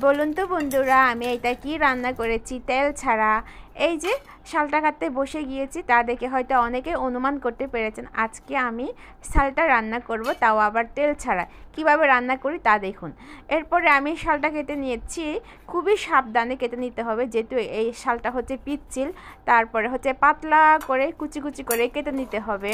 বলুন তো বন্ধুরা, আমি এটা কি রান্না করেছি তেল ছাড়া। এই যে শালটা কাটতে বসে গিয়েছি, তা দেখে হয়তো অনেকে অনুমান করতে পেরেছেন আজকে আমি শালটা রান্না করব, তাও আবার তেল ছাড়া। কিভাবে রান্না করি তা দেখুন। এরপরে আমি শালটা কেটে নিয়েছি, খুবই সাবধানে কেটে নিতে হবে, যেহেতু এই শালটা হচ্ছে পিচ্ছিল। তারপরে হচ্ছে পাতলা করে কুচি কুচি করে কেটে নিতে হবে,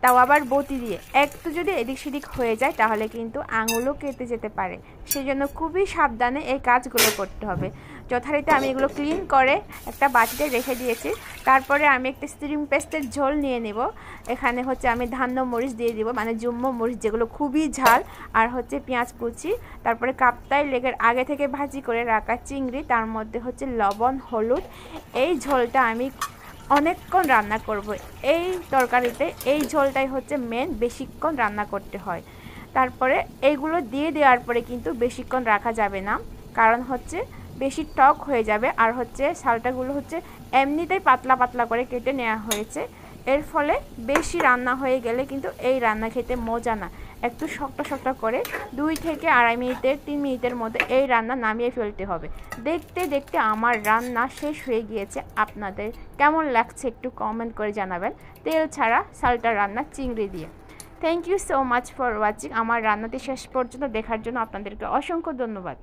তাও আবার বটি দিয়ে। একটু যদি এদিক সেদিক হয়ে যায় তাহলে কিন্তু আঙুলও কেটে যেতে পারে, সেই জন্য খুবই সাবধানে এই কাজগুলো করতে হবে। যথারীতি আমি এগুলো ক্লিন করে একটা বাটিতে রেখে দিয়েছি। তারপরে আমি একটা স্টিম পেস্টের ঝোল নিয়ে নেব। এখানে হচ্ছে আমি ধান্য মরিচ দিয়ে দিব, মানে জুম্মো মরিচ, যেগুলো খুবই ঝাল। আর হচ্ছে পেঁয়াজ কুচি, তারপরে কাপ্তাই লেগের আগে থেকে ভাজি করে রাখা চিংড়ি, তার মধ্যে হচ্ছে লবণ, হলুদ। এই ঝোলটা আমি অনেকক্ষণ রান্না করব। এই তরকারিতে এই ঝোলটাই হচ্ছে মেন, বেশিক্ষণ রান্না করতে হয়। তারপরে এইগুলো দিয়ে দেওয়ার পরে কিন্তু বেশিক্ষণ রাখা যাবে না, কারণ হচ্ছে বেশি টক হয়ে যাবে। আর হচ্ছে শালটাগুলো হচ্ছে এমনিতেই পাতলা পাতলা করে কেটে নেওয়া হয়েছে, এর ফলে বেশি রান্না হয়ে গেলে কিন্তু এই রান্না খেতে মজা না। একটু শক্ত শক্ত করে 2 থেকে 2.5 মিনিটের 3 মিনিটের মধ্যে এই রান্না নামিয়ে ফেলতে হবে। দেখতে দেখতে আমার রান্না শেষ হয়ে গিয়েছে। আপনাদের কেমন লাগছে একটু কমেন্ট করে জানাবেন, তেল ছাড়া শালটা রান্না চিংড়ি দিয়ে। Thank you so much for watching. আমার রান্নাটি শেষ পর্যন্ত দেখার জন্য আপনাদেরকে অসংখ্য ধন্যবাদ।